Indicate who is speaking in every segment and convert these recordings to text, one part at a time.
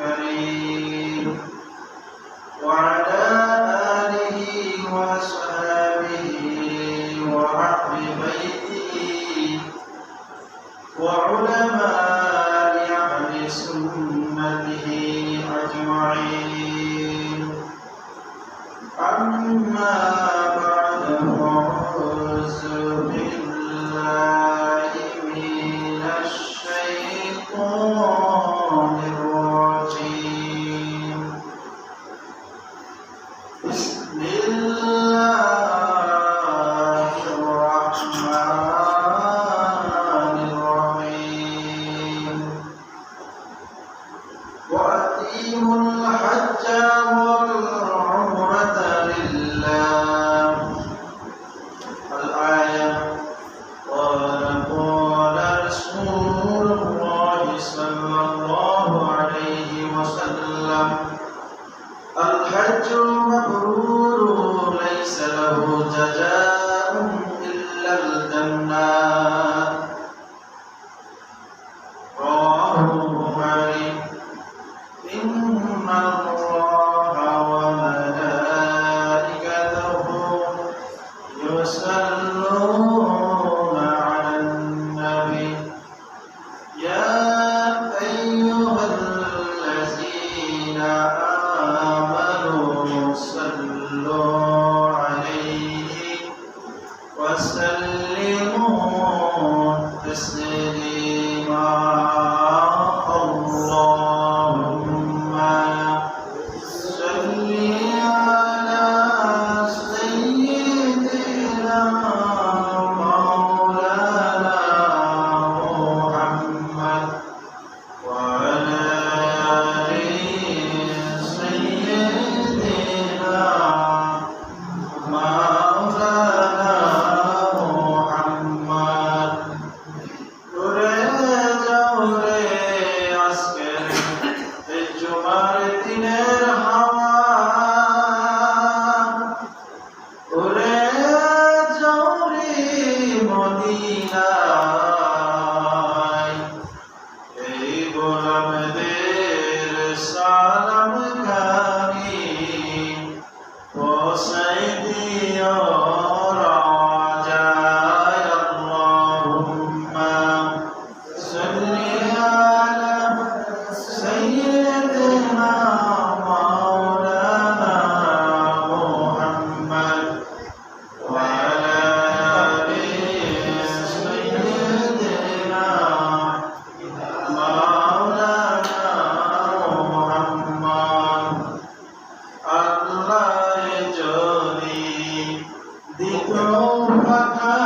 Speaker 1: الكريم وعلى آله وأصحابه وأهل بيته وعلماء أهل سنته أجمعين أما بعد فأعوذ بالله من الشيطان الرجيم بسم الله الرحمن الرحيم وأتموا الحج والعمرة لله الآية قال رسول الله صلى الله عليه وسلم الحج مبرور ليس له جزاء إلا الجنة رواه البخاري إن الله وملائكته يصلون على النبي يا أيها الذين آمنوا صلوا عليه وسلموا تسليما اللهم صل على سيدنا مولانا محمد وعلى آل سيدنا مولانا محمد উড়ে যাও রে আজকের এই জুমার দিনের হাওয়া উড়ে যাও রে মদিনায় এই গোলামদের সালাম খানি পৌঁছাই দিও রাজায় আল্লাহুম্মা সাল্লি আলা সাইয়্যিদিনা মাওলানা মুহাম্মদ ওয়া আলা আলি সাইয়্যিদিনা মাওলানা মুহাম্মদ আল্লাহ যদি দিত ফাঁকা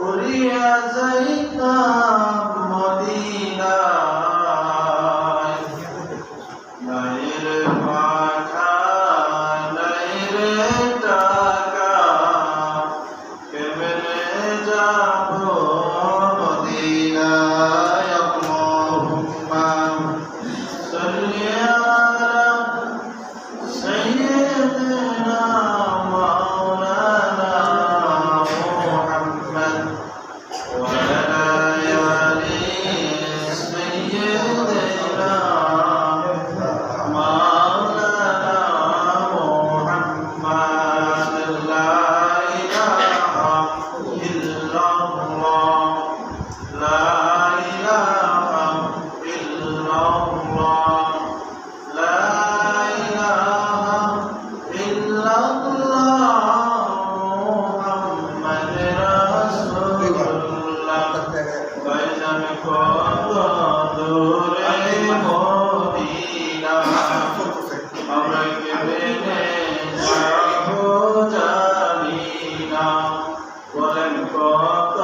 Speaker 1: উড়িয়া যাইতাম মদিনায় নাইরে পাখা নাইরে টাকা কেমনে যাব মদিনায় আল্লাহুম্মা সাল্লি আলা সাইয়্যিদিনা মাওলানা মুহাম্মদ ওয়া আলা আলি সাইয়্যিদিনা মাওলানা মুহাম্মদ লা ইলাহা ইল্লাল্লাহ লা ইলাহা ইল্লাল্লাহ লা ইলাহা ইল্লাল্লাহ মুহাম্মাদুর রাসূলুল্লাহ বাইজান কত দূরে মদিনা আমরা কেমনে যাবো জানি না বলেন কত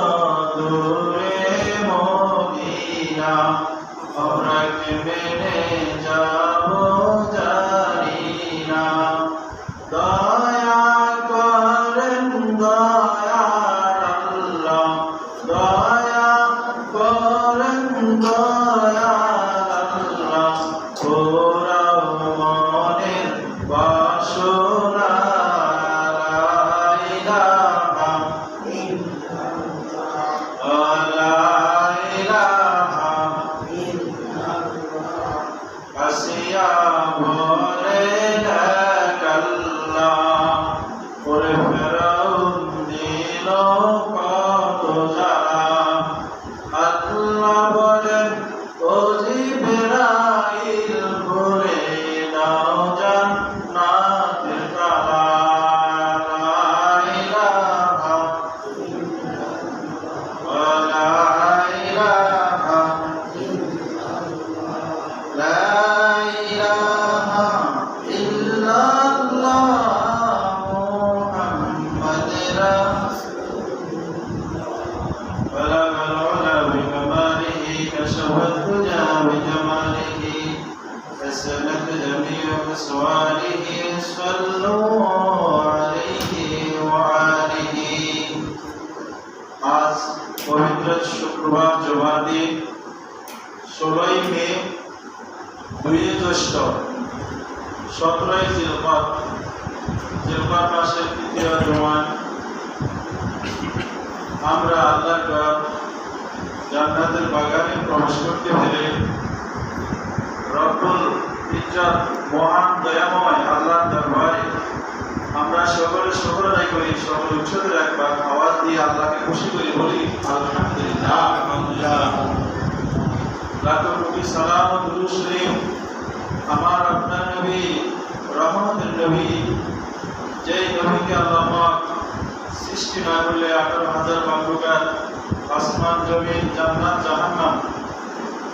Speaker 1: দূরে মদিনা আমরা কেমনে যাবো জানি না দয়া করেন দয়াল আল্লাহ দয়া করেন দয়াল আল্লাহ ওরাও মনের বাসনা লা ইলাহা ইল্লাল্লাহ আল্লাহ বলেন ও জিবরাইল করে দাও জান্নাতের তালা লা ইলাহা ওয়া লা ইলাহা লা ইলাহা ইল্লাল্লাহ মুহাম্মাদুর بلغ العلا بكماله كشف الدجى بجماله فسلت جميع أسواله صلوا عليه وآله আজ পবিত্র শুক্রবার জুমার দিন 16 মে 2 জ্যৈষ্ঠ 17 জিলকদ মাসের তৃতীয় জুমা আমরা আল্লাহর ঘর জান্নাতের বাগানে প্রবেশ করতে পেরে রব্বুল ইজ্জত মহান দয়াময় আল্লাহর দরবারে আমরা সকলে শুকর আদায় করি, সকলে উচ্চতে একবার আওয়াজ দিয়ে আল্লাহকে খুশি করে বলি আলহামদুলিল্লাহ। লাখো কোটি সালাম ও দুরূদ শরীফ আমার আপনার নবী রহমতের নবী, যেই নবীকে আল্লাহ পাক সৃষ্টি না করলে 18,000 মাখলুকাত আসমান জমিন জান্নাত জাহান্নাম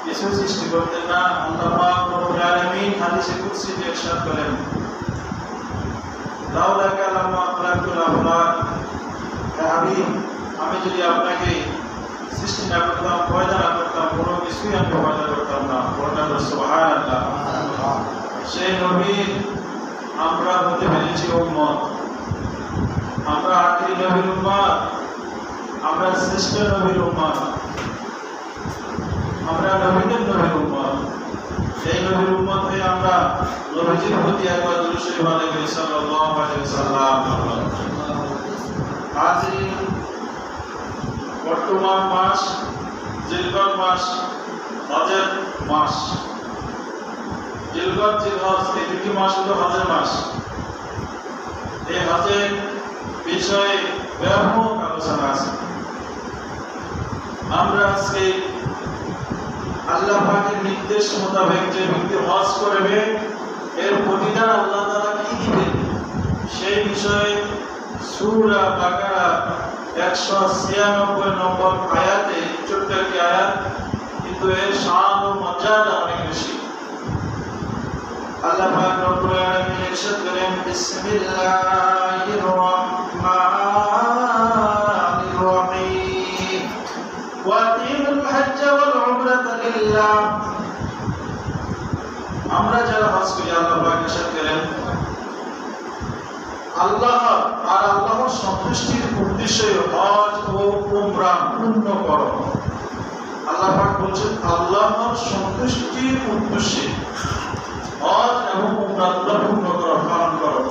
Speaker 1: কিছু সৃষ্টি করতেন না। আল্লাহ পাক রব্বুল আলামিন হাদিসে কুদসিতে ইরশাদ করেন লাউলা কালামা আখলাকুল আফলাক, হে হাবিব আমি যদি আপনাকে সৃষ্টি না করতাম, পয়দা না করতাম, কোনো কিছুই আমি পয়দা করতাম না। সুবহানাল্লাহ। সেই নবীর আমরা হতে পেরেছি উম্মত, আমরা আখিরি নবীর উম্মত, আমরা শ্রেষ্ঠ নবীর উম্মত, আমরা নবীদের নবীর উম্মত। সেই নবীর উম্মত হয়ে আমরা নবীজির প্রতি একবার দুরূদ শরীফ আদায় করি সাল্লাল্লাহু আলাইহি ওয়াসাল্লাম। হাজির বর্তমান মাস জিলকদ মাস, হজের মাস। জিলকদ জিলহজ এই দুটি মাস হলো হজের মাস। এই হজের বিষয়ে ব্যাপক আলোচনা আছে। আমরা আজকে আল্লাহ পাকের নির্দেশ মোতাবেক যে ব্যক্তি হজ করবে এর প্রতিদান আল্লাহ তাআলা কি দিবেন সেই বিষয়ে সূরা বাকারা 196 নম্বর আয়াতে, ছোট্ট একটি আয়াত, কিন্তু এর শান ও মর্যাদা অনেক বেশি। আল্লাহ পাক রব্বুল আলামিন ইরশাদ করেন বিসমিল্লাহির রহমানির রহিম ওয়া আতিমুল হজ্জ ওয়াল উমরাতা লিল্লাহ। আমরা যারা হজ করি আল্লাহ পাক ইরশাদ করেন আল্লাহ আর আল্লাহর সন্তুষ্টির উদ্দেশ্যে হজ ও উমরা পূর্ণ করো। আল্লাহ পাক বলেন আল্লাহর সন্তুষ্টির উদ্দেশ্যে হজ এবং উমরা পূর্ণ করো, পালন করো।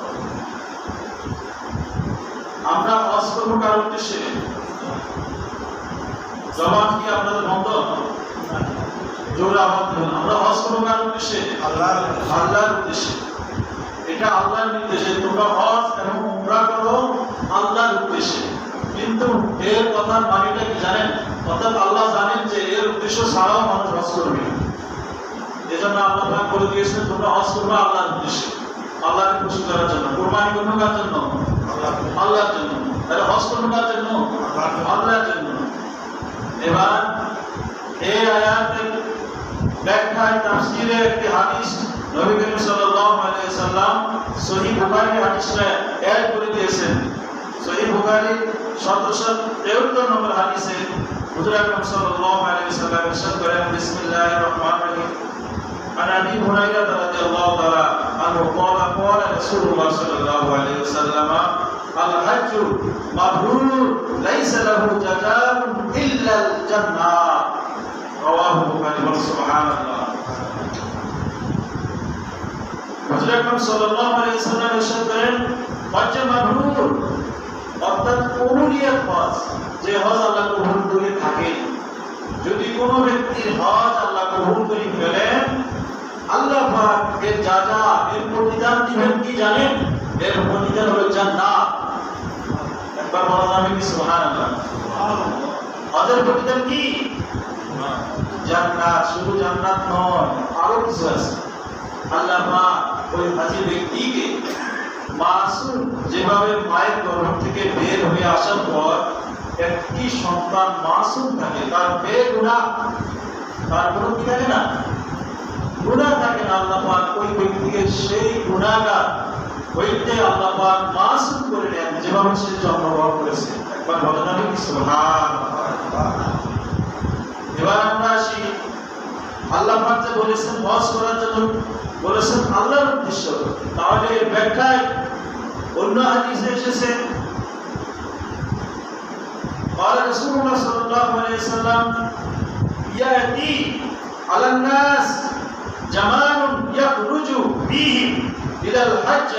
Speaker 1: আমরা হজ করব কার উদ্দেশ্যে? জবান কি আপনাদের বন্ধ? জোরে আওয়াজ দেবেন। আমরা হজ করব কার উদ্দেশ্যে? আল্লাহর উদ্দেশ্যে। এটা আল্লাহর নির্দেশে তোমরা হজ এবং উমরা করো আল্লাহর উদ্দেশ্যে। কিন্তু এর কথার মানেটা কি জানেন? অর্থাৎ আল্লাহ জানেন যে এর উদ্দেশ্য ছাড়াও মানুষ হজ করবে। এজন্য আল্লাহ পাক বলে দিয়েছেন তোমরা হজ করবে আল্লাহর উদ্দেশ্যে, আল্লাহকে খুশি করার জন্য। কুরবানি করবে কার জন্য? আল্লাহর জন্য। তাহলে হজ করবে কার জন্য? আল্লাহর জন্য। এবার এই আয়াতের ব্যাখ্যায় তাফসীরে একটি হাদিস নবী করিম সাল্লাল্লাহু আলাইহি সাল্লাম সহিহ বুখারীর হাদিসটা অ্যাড করে দিয়েছেন। সহিহ বুখারী 1753 নম্বর হাদিসে হুজুর আকরাম সাল্লাল্লাহু আলাইহি সাল্লাম ইরশাদ করেন বিসমিল্লাহির রহমানির রহিম عن ابي هريره رضي الله تعالى عنه قال قال رسول الله صلى الله عليه وسلم الحج مبرور ليس له جزاء الا الجنه رواه البخاري سبحان الله। হুজুর আকরাম সাল্লাল্লাহু আলাইহি সাল্লাম ইরশাদ করেন হজ মাবরুর অর্থাৎ কবুলিয়া হজ, যে হজ আল্লাহ কবুল করে থাকে। যদি কোনো ব্যক্তির হজ আল্লাহ কবুল করে ফেলেন আল্লাহ পাক এর জাযা এর প্রতিদান দিবেন কি জানেন? এর প্রতিদান হলো জান্নাত। একবার বলা যাবে কি সুবহানাল্লাহ? হজের প্রতিদান কি? জান্নাত, শুধু জান্নাত নয়, আরো কিছু আছে। আল্লাহ পাক ওই হাজী ব্যক্তিকে মাসুম, যেভাবে মায়ের গর্ভ থেকে বের হয়ে আসার পর একটি সন্তান মাসুম থাকে, তার বেগুনাহ, তার কোনো কি থাকে না, গুনাহ থাকে না, আল্লাহ পাক ওই ব্যক্তিকে সেই গুনাহগার হইতে আল্লাহ পাক মাসুম করে নেন, যেভাবে সে জন্মগ্রহণ করেছে। একবার বলেন না কি সুবহানাল্লাহ। এবার আমরা আসি, আল্লাহ পাক যে বলেছেন হজ করার জন্য বলেছেন আল্লাহর উদ্দেশ্য, তাহলে এর ব্যাখ্যায় অন্য হাদিসে এসেছে قال رسول الله صلى الله عليه وسلم يأتي على الناس زمان يخرج فيهم إلى الحج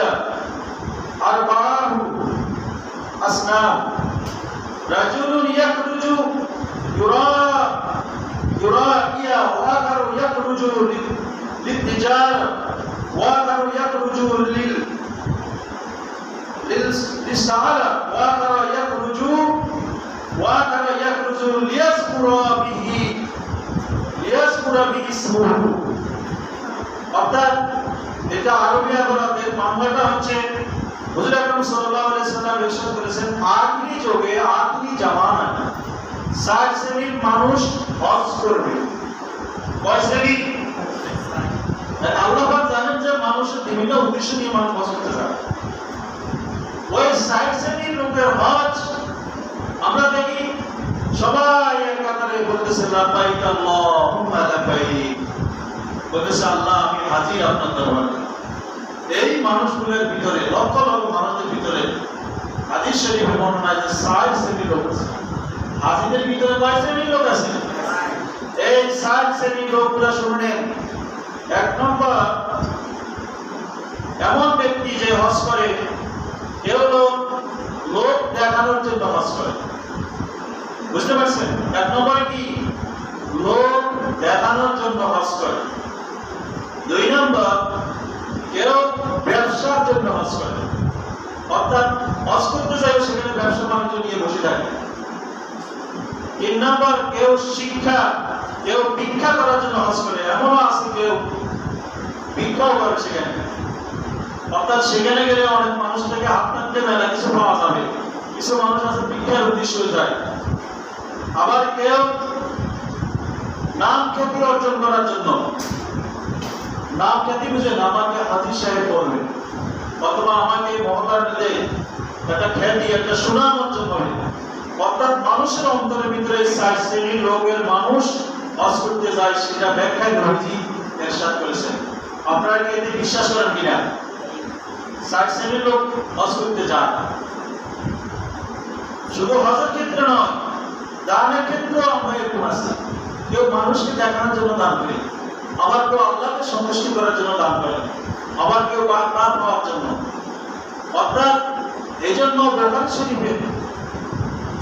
Speaker 1: أربعة أصناف رجل يخرج يراعي وآخر يخرج للتجارة وآخر يخرج للسعادة وآخر يخرج ليذكر به اسمه। অর্থাৎ এটা আরবি আদালতের মামলাটা হচ্ছে হুজুর আকরাম সাল্লাল্লাহু আলাইহি সাল্লাম ইরশাদ করেছেন, আখিরি যুগে, আখিরি জামানায় 60 শ্রেণীর মানুষ হজ করবে। কয় শ্রেণী? আল্লাহ পাক জানেন যে মানুষের বিভিন্ন উদ্দেশ্য নিয়ে মানুষ হজ করতে যায়। ওই 60 শ্রেণীর লোকের হজ আমরা দেখি সবাই এক কাতারে বলতেছে লাব্বাইক আল্লাহুম্মা লাব্বাইক, বলতেছে আল্লাহ আমি হাজির আপনার দরবারে। এই মানুষগুলোর ভিতরে, লক্ষ লক্ষ মানুষের ভিতরে হাদিস শরীফে বর্ণনা আছে 60 শ্রেণীর লোক আছে। হাজিদের ভিতরে কয় শ্রেণীর লোক আছে? এই 60 শ্রেণীর লোকগুলো শুনেন। এক নম্বর, এমন ব্যক্তি যে হজ করে, কেউ লোক দেখানোর জন্য হজ করে। বুঝতে পারছেন? এক নম্বর কি? লোক দেখানোর জন্য হজ করে। দুই নম্বর, কেউ ব্যবসার জন্য হজ করে, অর্থাৎ হজ করতে যায় সেখানে ব্যবসা বাণিজ্য নিয়ে বসে থাকে। তিন নম্বর, কেউ শিক্ষা, কেউ ভিক্ষা করার জন্য হজ করে। এমনও আছে কেউ ভিক্ষাও করে সেখানে, অর্থাৎ সেখানে গেলে অনেক মানুষ থেকে হাত টানতে মেলা কিছু পাওয়া যাবে। কিছু মানুষ আছে ভিক্ষার উদ্দেশ্যে যায়। আবার কেউ নাম খ্যাতি অর্জন করার জন্য, নাম খ্যাতি বুঝেন, আমাকে হাজী সাহেব বলবে, অথবা আমাকে মহল্লার মধ্যে একটা খ্যাতি, একটা সুনাম অর্জন করে। অর্থাৎ মানুষের অন্তরের ভিতরে 60 শ্রেণীর লোকের মানুষ হজ করতে যায়, সেটা ব্যাখ্যায় নবীজি ইরশাদ করেছেন। আপনারা কি এতে বিশ্বাস করেন কিনা? 60 শ্রেণীর লোক হজ করতে যায়। শুধু হজের ক্ষেত্রে নয়, দানের ক্ষেত্রেও আমরা এরকম আছি। কেউ মানুষকে দেখানোর জন্য দান করে, আবার কেউ আল্লাহকে সন্তুষ্টি করার জন্য দান করে, আবার কেউ প্রাণ পাওয়ার জন্য। অর্থাৎ এই জন্য বুখারী শরীফে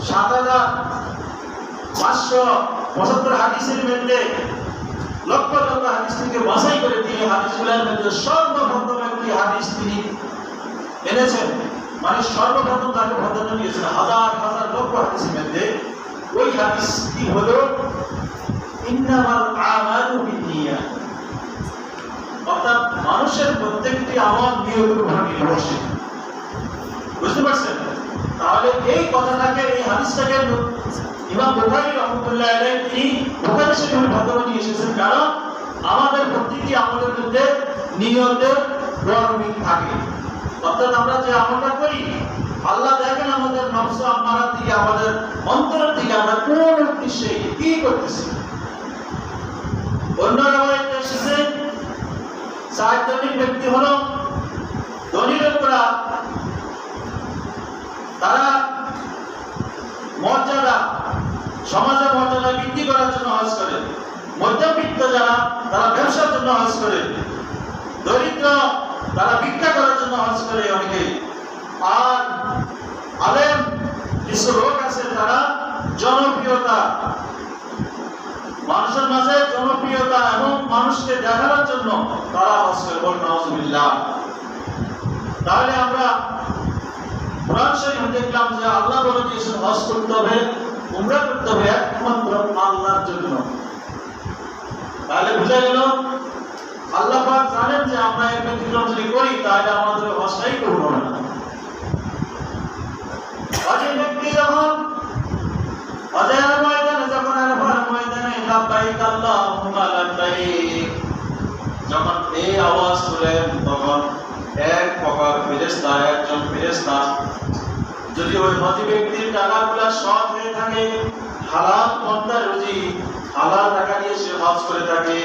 Speaker 1: ৭,৫৭৫ হাদিসের মধ্যে লক্ষ লক্ষ হাদিস থেকে বাছাই করে তিনি হাদিসগুলোর মধ্যে সর্বপ্রথম একটি হাদিস তিনি এনেছেন, মানে সর্বপ্রথম তাকে প্রাধান্য দিয়েছেন হাজার হাজার লক্ষ হাদিসের মধ্যে। ওই হাদিসটি হলো ইন্নামাল আমালু বিন্নিয়াত, অর্থাৎ মানুষের প্রত্যেকটি আমল নিয়তের উপর নির্ভরশীল। বুঝতে পারছেন? তাহলে এই কথাটাকে, এই হাদিসটাকে ইমাম বুখারী রাহমাতুল্লাহ আলাইহি তিনি বুখারী শরীফের মাধ্যমে নিয়ে এসেছেন, কারণ আমাদের প্রত্যেকটি আমলের মধ্যে নিয়তের বর্ণিত থাকে। অর্থাৎ আমরা যে আমলটা করি, আল্লাহ দেখেন আমাদের নফস আমারার দিকে, আমাদের অন্তরের দিকে আমরা কোন উদ্দেশ্যে কি করতেছি। অন্য রাওয়ায়াতে এসেছে 60 ধনী ব্যক্তি হলো ধনী লোকরা, তারা মর্যাদা, সমাজের মর্যাদা বৃদ্ধি করার জন্য হজ করে। মধ্যবিত্ত যারা, তারা ব্যবসার জন্য হজ করে। দরিদ্র তারা ভিক্ষা করার জন্য হজ করে অনেকেই। আর আলেম কিছু লোক আছে, তারা জনপ্রিয়তা, মানুষের মাঝে জনপ্রিয়তা এবং মানুষকে দেখানোর জন্য তারা হজ করে। বল নাউজুবিল্লাহ। তাহলে আমরা কোরআন শরীফে দেখলাম যে আল্লাহ বলে দিয়েছেন হজ করতে হবে, উমরা করতে হবে একমাত্র আল্লাহর জন্য। তাহলে বুঝা গেল আল্লাহ পাক জানেন যে আমরা এর ব্যতিক্রম যদি করি তাহলে আমাদের হজটাই পূর্ণ হবে না। হজের ব্যক্তি যখন হজের ময়দানে যখন আরাফার ময়দানে লাব্বাইক আল্লাহুম্মা লাব্বাইক যখন এই আওয়াজ তুলেন তখন এক প্রকার ফেরেশতা, একজন ফেরেশতা যদি ওই হজ ব্যক্তির টাকাগুলো সৎ হয়ে থাকে, হালাল পন্থা রুজি হালাল টাকা দিয়ে সে হজ করে থাকে,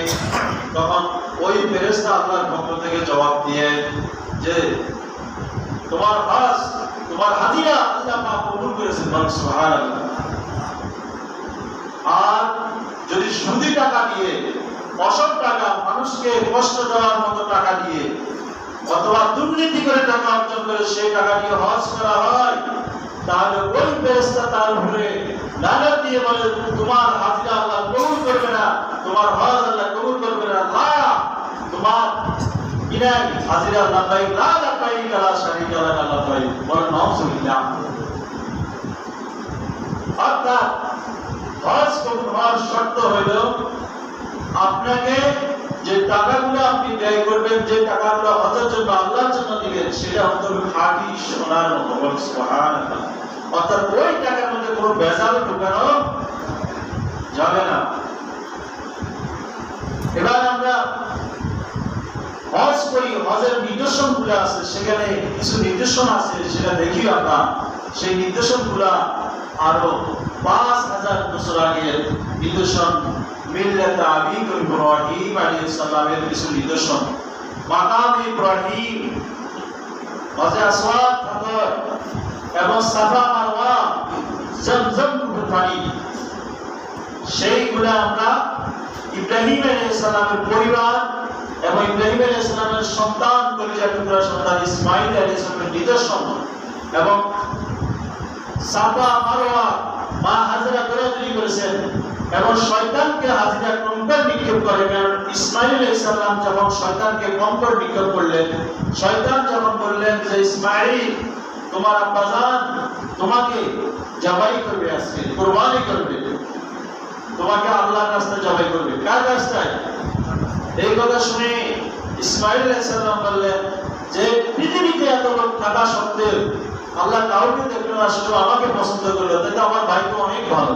Speaker 1: তখন ওই ফেরেশতা আল্লাহর পক্ষ থেকে জবাব দিয়ে যে তোমার হজ, তোমার হাজিরা আল্লাহ পাক কবুল করেছেন, সুবহানাল্লাহ। আর যদি সুদি টাকা দিয়ে, অসৎ টাকা, মানুষকে কষ্ট দেওয়ার মতো টাকা দিয়ে অথবা দুর্নীতি করে টাকা অর্জন করে সেই টাকা দিয়ে হজ করা হয়, তাহলে ওই ফেরেশতা তার উপরে লানত দিয়ে বলে তোমার হাজিরা আল্লাহ কবুল করবে না, তোমার হজ আল্লাহ কবুল করবে না, লা তোমার ইনাই হাজিরা লাব্বাইক লা লাব্বাইক লা শারীকা লাক লাব্বাইক, বলেন নাউযুবিল্লাহ। অর্থাৎ হজ কবুল হওয়ার শর্ত হইল আপনাকে যে টাকাগুলো আপনি ব্যয় করবেন, যে টাকাগুলো হজের জন্য আল্লাহর জন্য দিবেন, সেটা অন্তত খাঁটি সোনার মতো, সুবহানাল্লাহ। অর্থাৎ ওই টাকার মধ্যে কোনো ভেজাল ঢোকানো যাবে না। এবার আমরা হজ করি, হজের নির্দেশনগুলো আছে, সেখানে কিছু নির্দেশন আছে, সেটা দেখি আমরা। সেই নির্দেশনগুলো আরো 5000 বছর আগের নির্দেশন, মিল্লাত আবিকুম ইব্রাহিম আলাইহিস সালামের কিছু নিদর্শন। মাকাম ইব্রাহিম, হজে আসওয়াদ পাথর এবং সাফা মারওয়া, জমজম পানি, সেইগুলা আমরা ইব্রাহিম আলাইহিস সালামের পরিবার এবং ইব্রাহিম আলাইহিস সালামের সন্তান, কলিজার টুকরা সন্তান ইসমাঈল আলাইহিস সালামের নিদর্শন। এবং সাফা মারওয়া মা হাজরা দৌড়াদৌড়ি করেছেন এবং শয়তানকে হাজিরা কঙ্কর নিক্ষেপ করে। কারণ ইসমাঈল আলাইহিস সালাম যখন শয়তানকে কঙ্কর নিক্ষেপ করলেন, শয়তান যখন বললেন যে ইসমাঈল তোমার আব্বাজান তোমাকে জবাই করবে, আজকে কুরবানি করবে, তোমাকে আল্লাহর রাস্তায় জবাই করবে। কার রাস্তায়? এই কথা শুনে ইসমাঈল আলাইহিস সালাম বললেন যে পৃথিবীতে এত লোক থাকা সত্ত্বেও আল্লাহ কাউকে দেখলো না, শুধু আমাকে পছন্দ করলো, তাহলে আমার ভাই তো অনেক ভালো।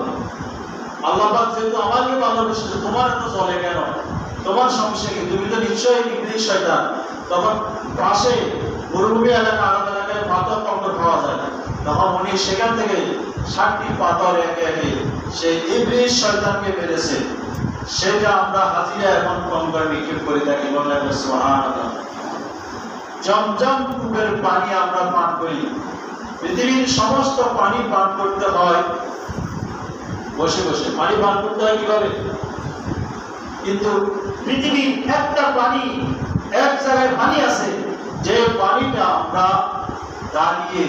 Speaker 1: আল্লাহ পাক যেহেতু আমাকে ভালোবেসেছে, তোমার এত চলে কেন? তোমার সমস্যা কি? তুমি তো নিশ্চয়ই ইবলিস শয়তান। তখন পাশে মরুভূমি এলাকা, আলাদা এলাকায় পাথর কঙ্কর পাওয়া যায়। তখন উনি সেখান থেকে 60টি পাথর একে একে সেই ইবলিস শয়তানকে মেরেছে। সেটা আমরা হাজিরা এখন কঙ্কর নিক্ষেপ করে থাকি, বলেন সুবহানাল্লাহ। জমজম কূপের পানি আমরা পান করি। পৃথিবীর সমস্ত পানি পান করতে হয় বসে বসে। পানি পান করতে হয় কিভাবে? কিন্তু পৃথিবীর একটা পানি, এক জায়গায় পানি আছে যে পানিটা আমরা দাঁড়িয়ে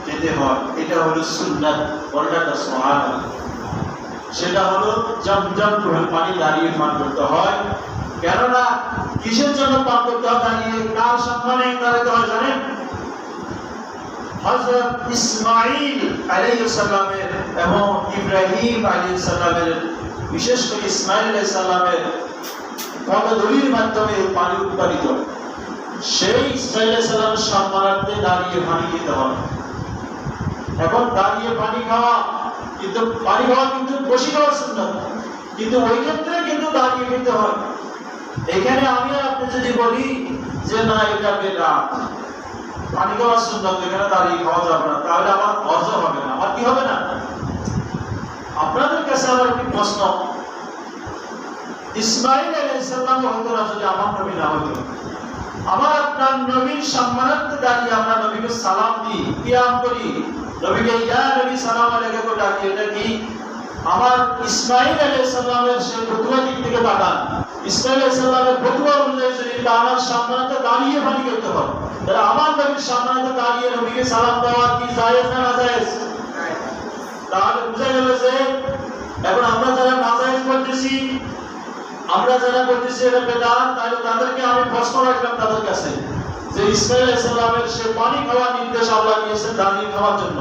Speaker 1: খেতে হয়, এটা হলো সুন্নাত, বলটা সুবহানাল্লাহ। সেটা হলো জমজম কূপের পানি দাঁড়িয়ে পান করতে হয়। কেননা কিসের জন্য পান করতে হয় দাঁড়িয়ে? কার সম্মানে দাঁড়াতে হয় জানেন? হযরত ইসমাঈল আলাইহিস সালামের এবং ইব্রাহিম আলাইহিস সালামের, বিশেষ করে ইসমাঈল আলাইহিস সালামের পদধূলির মাধ্যমে পানি উৎপাদিত। সেই ইসমাঈল আলাইহিস সালামের সম্মানার্থে দাঁড়িয়ে পানি খেতে হয়। এখন দাঁড়িয়ে পানি খাওয়া, কিন্তু পানি খাওয়া কিন্তু বসে খাওয়া সুন্নাত, কিন্তু ওই ক্ষেত্রে কিন্তু দাঁড়িয়ে খেতে হয়। এখানে আমি আপনি যদি বলি যে না এটা বেদাত, পানি খাওয়া সুন্নাত, এখানে দাঁড়িয়ে খাওয়া যাবে না, তাহলে আমার হজ হবে না। আমার কি হবে না? আপনাদের কাছে আমার একটি প্রশ্ন, ইসমাঈল আলাইহিস সালাম হয়তো না, যদি আমার নবী না হতো, আমার আপনার নবীর সম্মানার্থে দাঁড়িয়ে আমরা নবীকে সালাম দিই, কিয়াম করি, নবীকে ইয়া নবী সালাম আলাইকুম করে ডাকি, এটা কি আমার ইসমাঈল আলাইহিস সালামের সেই ফতোয়া দিক থেকে তাকান? ইসমাঈল আলাইহিস সালামের ফতোয়া অনুযায়ী যদি আমার সম্মানার্থে দাঁড়িয়ে পানি খেতে হয়, তাহলে আমার নবীর সম্মানার্থে দাঁড়িয়ে নবীকে সালাম দেওয়া কি জায়েজ না নাজায়েজ? তাহলে বুঝা গেল যে এখন আমরা যারা নাজায়েজ করতেছি, আমরা যারা করতেছি এটা বেদাত, তাহলে তাদেরকে আমি প্রশ্ন রাখলাম তাদের কাছে যে ইসমাঈল আলাইহিস সালামের সে পানি খাওয়ার নির্দেশ আল্লাহ দিয়েছেন দাঁড়িয়ে খাওয়ার জন্য,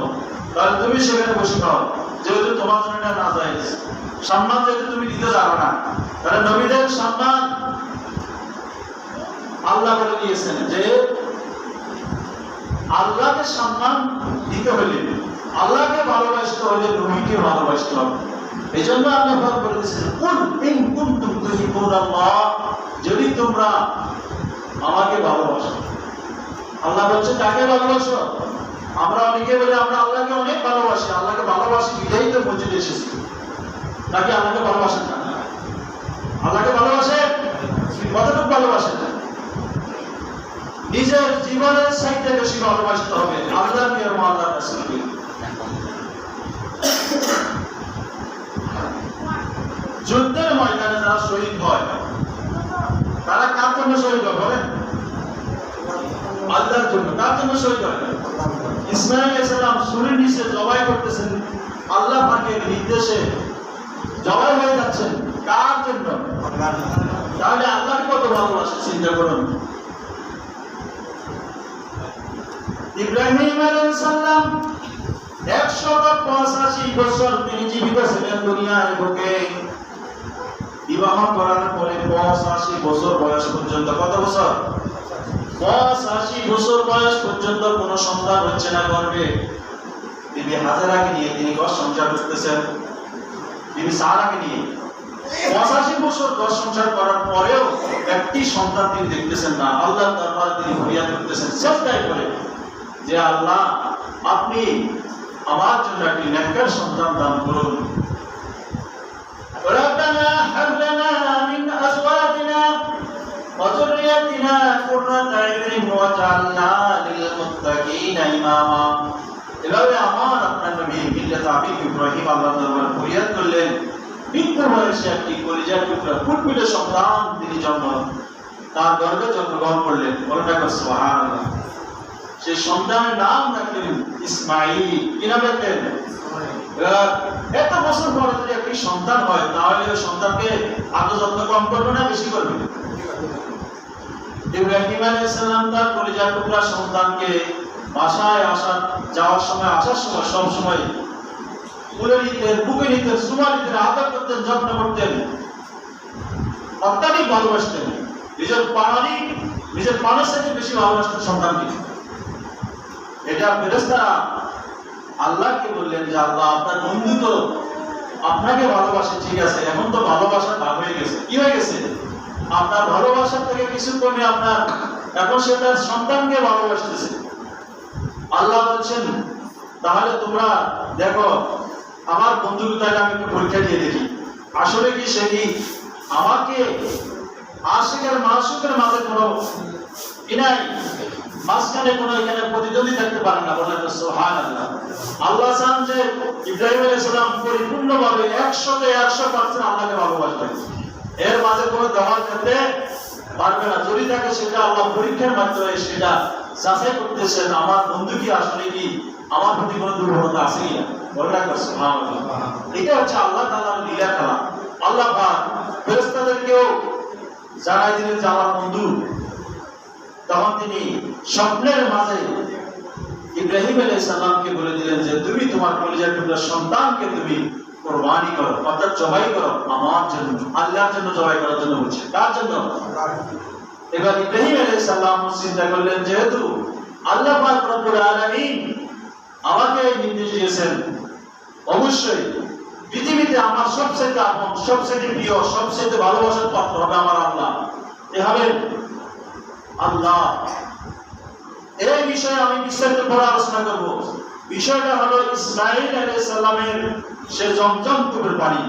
Speaker 1: তাহলে তুমি সেখানে বসে খাও, যেহেতু তোমার জন্য এটা নাজায়েজ। সম্মান যেহেতু তুমি দিতে জানো না, তাহলে নবীদের সম্মান আল্লাহ বলে দিয়েছেন যে আল্লাহকে সম্মান দিতে হলে, আল্লাহকে ভালোবাসতে হলে নবীকে ভালোবাসতে হবে। এই জন্য আল্লাহ পাক বলে দিয়েছেন, কুল ইন কুনতুম তুহিব্বুনাল্লাহ, যদি তোমরা আমাকে ভালোবাসো। আল্লাহ বলছে কাকে ভালোবাসো? আমরা অনেকে বলে আমরা আল্লাহকে অনেক ভালোবাসি, আল্লাহকে ভালোবাসি বিধাই তো মসজিদে এসেছি, নাকি আল্লাহকে ভালোবাসেন না? আল্লাহকে ভালোবাসেন, কতটুকু ভালোবাসেন? নিজের জীবনের চাইতে বেশি ভালোবাসতে হবে আল্লাহকে এবং আল্লাহর রাসূলকে। যুদ্ধের ময়দানে যারা শহীদ হয় তারা কার জন্য শহীদ হয় বলেন? আল্লাহর জন্য। কার জন্য শহীদ হয়? ইসমাঈল আলাইহিস সালাম ছুরির নিচে জবাই করতেছেন, আল্লাহ পাকের নির্দেশে জবাই হয়ে যাচ্ছেন, কার জন্য? তাহলে আল্লাহকে কত ভালোবাসে চিন্তা করুন। ইব্রাহিম আলাইহিস সালাম 185 বছর তিনি জীবিত ছিলেন দুনিয়ার বুকে। বিবাহ করার পরে 85 বছর বয়স পর্যন্ত, কত বছর? 85 বছর বয়স পর্যন্ত কোনো সন্তান হচ্ছে না গর্ভে। বিবি হাজেরাকে নিয়ে তিনি ঘর সংসার করতেছেন, বিবি সারাকে নিয়ে 85 বছর ঘর সংসার করার পরেও একটি সন্তান তিনি দেখতেছেন না। আল্লাহর দরবারে তিনি ফরিয়াদ করতেছেন সেজদায় করে যে আল্লাহ, আপনি আমার জন্য একটি নেককার সন্তান দান করুন। রব্বানা হাব লানা মিন আজওয়াজিনা ওয়া যুররিয়াতিনা কুররাতা আ'ইউনিন ওয়াজআলনা লিল মুত্তাকিনা ইমামা। এভাবে আমার আপনার নবী মিল্লাত আবিদ ইব্রাহিম আল্লাহর দরবারে ফরিয়াদ করলেন। বৃদ্ধ বয়সে একটি কলিজার টুকরা ফুটফুটে সন্তান তিনি তার গর্ভে জন্মগ্রহণ করলেন। বলেন না সুবহানাল্লাহ। সেই সন্তানের নাম রাখলেন ইসমাঈল। কি নাম রাখলেন? এত বছর পরে যদি একটি সন্তান হয় তাহলে ওই সন্তানকে আদর যত্ন কম করবে না বেশি করবে? ইব্রাহিম আলাইহিস সালাম তার কলিজার টুকরা সন্তানকে বাসায় যাওয়ার সময় আসার সময় সব সময় কোলে নিতেন, বুকে নিতেন, চুমা নিতেন, আদর করতেন, যত্ন করতেন, অত্যাধিক ভালোবাসতেন। নিজের প্রাণের থেকে বেশি ভালোবাসতেন সন্তানকে। এটা ফেরেশতারা আল্লাহকে বললেন যে আল্লাহ, আপনার বন্ধু তো আপনাকে ভালোবাসে, ঠিক আছে, এখন তো ভালোবাসা ভাগ হয়ে গেছে। কি হয়ে গেছে? আপনার ভালোবাসা থেকে কিছু কমে আপনার এখন সে তার সন্তানকে ভালোবাসতেছে। আল্লাহ বলছেন তাহলে তোমরা দেখো আমার বন্ধুকে, তাহলে আমি একটু পরীক্ষা দিয়ে দেখি আসলে কি সে কি আমাকে আশিকের মাসুকের মাঝে কোনো কি নাই, মাঝখানে কোনো এখানে প্রতিদ্বন্দ্বী থাকতে পারে না। বলেন সুবহানাল্লাহ। আল্লাহ চান যে ইব্রাহিম আলাইহিস সালাম পরিপূর্ণভাবে 100% আল্লাহকে ভালোবাসবেন, এর মাঝে কোনো দেওয়াল করতে পারবে না। যদি থাকে সেটা আল্লাহ পরীক্ষার মাধ্যমে সেটা যাচাই করতেছেন, আমার বন্ধু কি আসলে কি আমার প্রতি কোনো দুর্বলতা আছে কিনা। বলেন সুবহানাল্লাহ। এটা হচ্ছে আল্লাহ তাআলার লীলা খেলা। আল্লাহ পাক ফেরেশতাদেরকেও জানাই দিলেন যে আমার বন্ধু। তখন তিনি স্বপ্নের মাঝে ইব্রাহিম আলাইহিস সালামকে বলে দিলেন যে তুমি তোমার কলিজার টুকরা সন্তানকে তুমি কুরবানি করো, অর্থাৎ জবাই করো আমার জন্য, আল্লাহর জন্য জবাই করার জন্য বলছে। কার জন্য? এবার ইব্রাহিম আলাইহিস সালাম চিন্তা করলেন যেহেতু আল্লাহ পাক রব্বুল আলামিন আমাকে নির্দেশ দিয়েছেন, অবশ্যই পৃথিবীতে আমার সবচেয়ে আপন, সবচেয়ে প্রিয়, সবচেয়ে ভালোবাসার পাত্র হবে আমার আল্লাহ। এভাবে আল্লাহ এই বিষয়ে আমি বিস্তারিত করে আলোচনা করব। বিষয়টা হলো ইসমাঈল আলাইহিস সালামের সে জমজম কূপের পানি।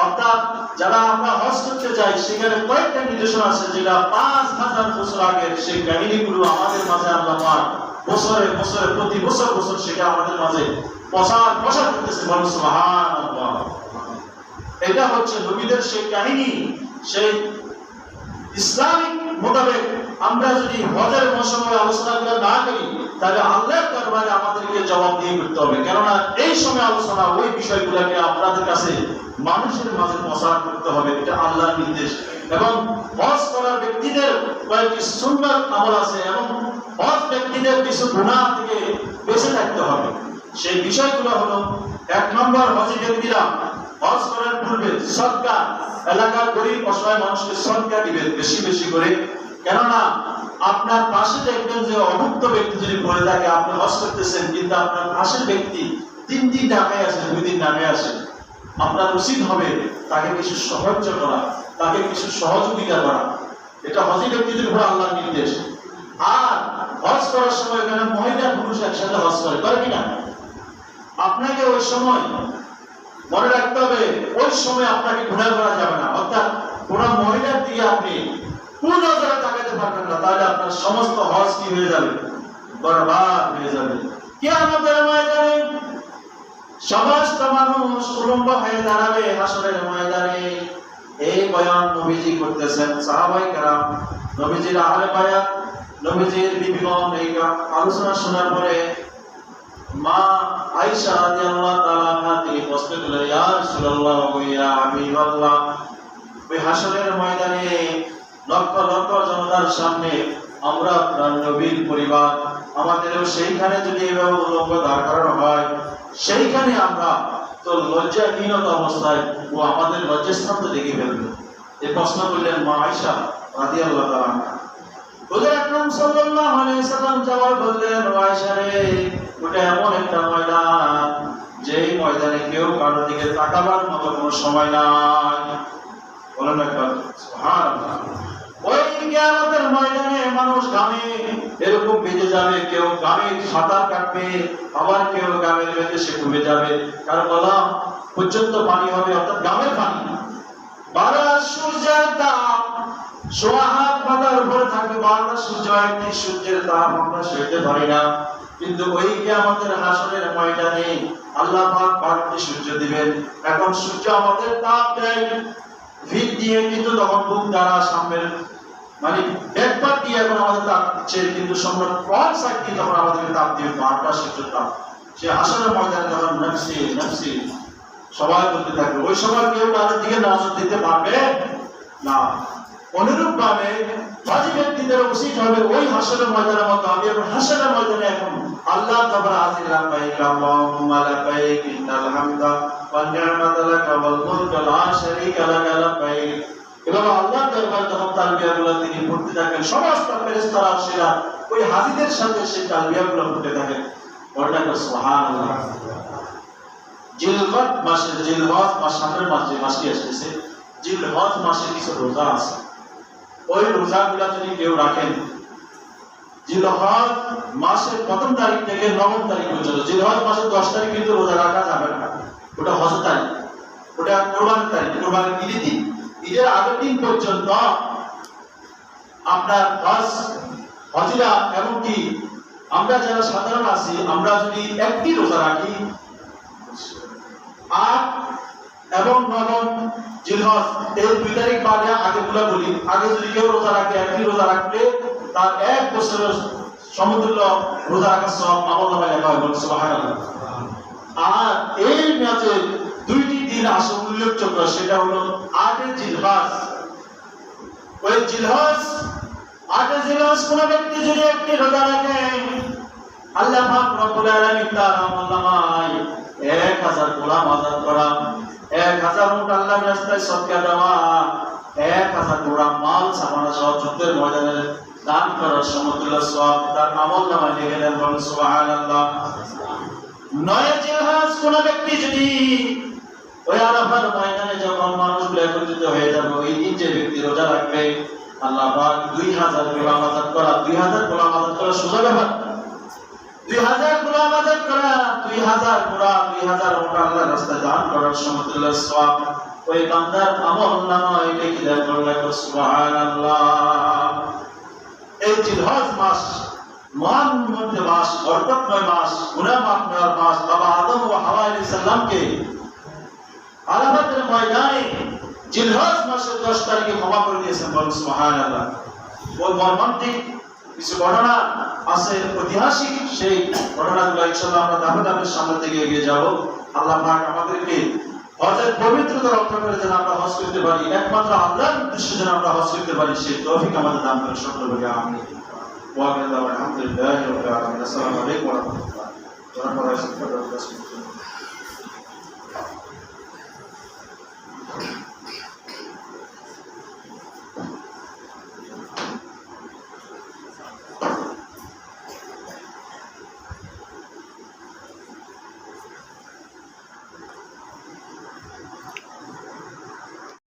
Speaker 1: অর্থাৎ যারা আমরা হজ করতে যাই সেখানে কয়েকটা নিদর্শন আছে যেটা 5000 বছর আগের সেই কাহিনীগুলো আমাদের মাঝে আল্লাহ পাক বছরে বছরে প্রতি বছর বছর সেটা আমাদের মাঝে প্রচার করতেছে। বলেন সুবহানাল্লাহ। এটা হচ্ছে নবীদের সেই কাহিনী। সেই ইসলামিক মোতাবেক আমরা যদি হজের মৌসুমে আলোচনা না করি তাহলে আল্লাহর দরবারে আমাদেরকে জবাব দিয়ে করতে হবে, কেননা এই সময় আলোচনা ওই বিষয়গুলোকে আপনাদের কাছে মানুষের মাঝে প্রচার করতে হবে। এটা আল্লাহর নির্দেশ। এবং হজ করার ব্যক্তিদের কয়েকটি সুন্নাত আমল আছে এবং হজ ব্যক্তিদের কিছু গুনাহ থেকে বেঁচে থাকতে হবে। সেই বিষয়গুলো হলো, 1 নম্বর, হজ ব্যক্তিরা হজ করার পূর্বে সদকা, এলাকার গরিব অসহায় মানুষকে সদকা দিবেন বেশি বেশি করে। কেননা আপনার পাশে দেখবেন যে অভুক্ত ব্যক্তি যদি পড়ে থাকে, আপনি হজ করতেছেন কিন্তু আপনার পাশের ব্যক্তি 3 দিন ঢাকায় আসে, 2 দিন ঢাকায় আসে, আপনার উচিত হবে তাকে কিছু সাহায্য করা, তাকে কিছু সহযোগিতা করা। এটা হজি ব্যক্তিদের উপর আল্লাহর নির্দেশ। আর হজ করার সময় এখানে মহিলা পুরুষ একসাথে হজ করে কিনা? আপনাকে ওই সময় মনে রাখতে হবে, ওই সময় আপনাকে ঘোরা করা যাবে না, অর্থাৎ কোন মহিলার দিকে আপনি কোন নজরে তাকাতে পারবেন না, তাহলে আপনার সমস্ত হজ কি হয়ে যাবে? বরবাদ হয়ে যাবে। কিয়ামতের ময়দানে সমস্ত মানুষ উলম্ব হয়ে দাঁড়াবে হাসরের ময়দানে। এই বয়ান নবীজি করতেছেন, সাহাবায়ে কেরাম নবীজির আহলে বায়াত, নবীজির বিবিগণ এই আলোচনা শোনার পরে মা আয়েশা রাদিয়াল্লাহু তাআলা আনহা তিনি প্রশ্ন করলেন, ইয়া রাসূলুল্লাহ ওয়া ইয়া হাবিবাল্লাহ, ওই হাসরের ময়দানে লক্ষ লক্ষ জনতার সামনে আমরা আপনার নবীর পরিবার, আমাদেরও সেইখানে যদি এভাবে উলঙ্গ দাঁড় করানো হয়, সেইখানে আমরা তো লজ্জাহীনতা অবস্থায় ও আমাদের লজ্জাস্থান তো দেখে ফেলবে। এই প্রশ্ন করলেন মা আয়েশা রাদিয়াল্লাহু তাআলা আনহা। হুজুর আকরাম সাল্লাল্লাহু আলাইহি সাল্লাম জবাব বললেন, ও আয়েশা রে, ওটা এমন একটা ময়দান যেই ময়দানে কেউ কারোর দিকে তাকাবার মতো কোনো সময় নাই। বলেন একবার সুবহানাল্লাহ। ওই কিয়ামতের ময়দানে মানুষ ঘামে এরকম ভিজে যাবে, কেউ ঘামে সাঁতার কাটবে, আবার কেউ ঘামের ভেতরে সে ডুবে যাবে, কারো গলা পর্যন্ত পানি হবে, অর্থাৎ ঘামের পানি। বারা সূর্যের তাপ সোয়া হাত মাথার উপরে থাকবে, বারবার সূর্য একটি সূর্যের তাপ আমরা সইতে পারি না। কিন্তু ওই কিয়ামতের হাসরের ময়দানে আল্লাহ পাক বারটি সূর্য দিবেন। এখন সূর্য আমাদের তাপ দেয় ভিত দিয়ে, কিন্তু তখন বুক দ্বারা সামনের মানে ব্যাকপার্ট দিয়ে এখন আমাদের তাপ দিচ্ছে, কিন্তু সম্রাট ফ্রন্ট সাইড দিয়ে তখন আমাদেরকে তাপ দিবে বারটা সূর্যের তাপ। সে হাসরের ময়দানে যখন নফসি নফসি সবাই বলতে থাকবে, ওই সময় কেউ কারোর দিকে নজর দিতে পারবে না। অনুরূপ ভাবে হজি ব্যক্তিদের উচিত হবে ওই হাসরের ময়দানের মতো আমি এখন হাসরের ময়দানে এখন আল্লাহ তাআলা হাজির লাব্বাইক আল্লাহুম্মা লাব্বাইক ইন্নাল হামদা ওয়ান নি'মাতা লাকা ওয়াল মুলকু লা শারীকা লাকা লাব্বাইক। এভাবে আল্লাহর দরবারে যখন তালবিয়াগুলো তিনি পড়তে থাকেন, সমস্ত ফেরেশতারা আসেরা ওই হাজিদের সাথে সেই তালবিয়াগুলো পড়তে থাকেন। বলেন সুবহানাল্লাহ। জিলহজ মাসে, জিলহজ মাস সামনের মাস যে মাসটি আসছে, জিলহজ মাসে কিছু রোজা আছে। ওই রোজাগুলো যদি কেউ রাখেন, জিলহজ মাসের 1ম তারিখ থেকে 9ম তারিখ পর্যন্ত, জিলহজ মাসের 10 তারিখ কিন্তু রোজা রাখা যাবে না, ওটা হজ তারিখ, ওটা কোরবানির তারিখ, কোরবানির ঈদের দিন। ঈদের আগের দিন পর্যন্ত আপনার হজিরা, এমনকি আমরা যারা সাধারণ আছি, আমরা যদি একটি রোজা রাখি 8 এবং 9 জিলহজ এই 2 তারিখ বাদে আগেগুলো বলি, আগে যদি কেউ রোজা রাখে, একটি রোজা রাখলে তার 1 বছরের সমতুল্য রোজা রাখার সওয়াব আমলনামায় লেখা হয়। সুবহানাল্লাহ। আর এই মাঝে 2টি দিন আসে উল্লেখযোগ্য, সেটা হলো 8 জিলহজ। ওই জিলহজ 8 জিলহজ কোন ব্যক্তি যদি একটি রোজা রাখে, আল্লাহ পাক রব্বুল আলামিন তার আমলনামায় 1000 গোলাম আযাদ করা, 1000 উট আল্লাহর রাস্তায় সদকা দেওয়া, 1000 গোলাম মাল সামানা সহ যুদ্ধের ময়দানে দান করার সমতুল্য সওয়াব তার আমলনামায় লিখে দেন। বলেন সুবহানাল্লাহ। 9 জিলহজ কোন ব্যক্তি যদি ওই আরাফার ময়দানে যখন মানুষগুলো একত্রিত হয়ে যাবে, ওই দিন যে ব্যক্তি রোজা রাখবে, আল্লাহ পাক 2000 গোলাম আযাদ করা, 2000 গোলাম আযাদ করা সোজা ব্যাপার। 2000 গোলাম আযাদ করা, 2000 গোলাম, 2000 উট আল্লাহর রাস্তায় দান করার সমতুল্য সওয়াব ওই বান্দার আমলনামায় লিখে দেন। বলেন সুবহানাল্লাহ। এই জিলহজ মাস মহান মধ্যে মাস, বরকতময় মাস, গুনাহ মাফ করার মাস। বাবা আদম ও হাওয়া আলাইহিস সালামকে আরাফাতের ময়দানে জিলহজ মাসের 10 তারিখে ক্ষমা করে দিয়েছেন। বলেন সুবহানাল্লাহ। ওই মর্মান্তিক কিছু ঘটনা আছে, ঐতিহাসিক সেই ঘটনাগুলো ইনশাআল্লাহ আমরা ধাপে ধাপে সামনে দিকে এগিয়ে যাব। আল্লাহ পাক আমাদেরকে হজের পবিত্রতা রক্ষা করে যেন আমরা হজ করতে পারি, একমাত্র আল্লাহর উদ্দেশ্যে যেন আমরা হজ করতে পারি, সেই তৌফিক আমাদের দান করে সকলে বলি আমিন। ওয়া আলহামদুলিল্লাহি রাব্বিল আলামিন। আসসালামু আলাইকুম ওয়া রাহমাতুল্লাহ।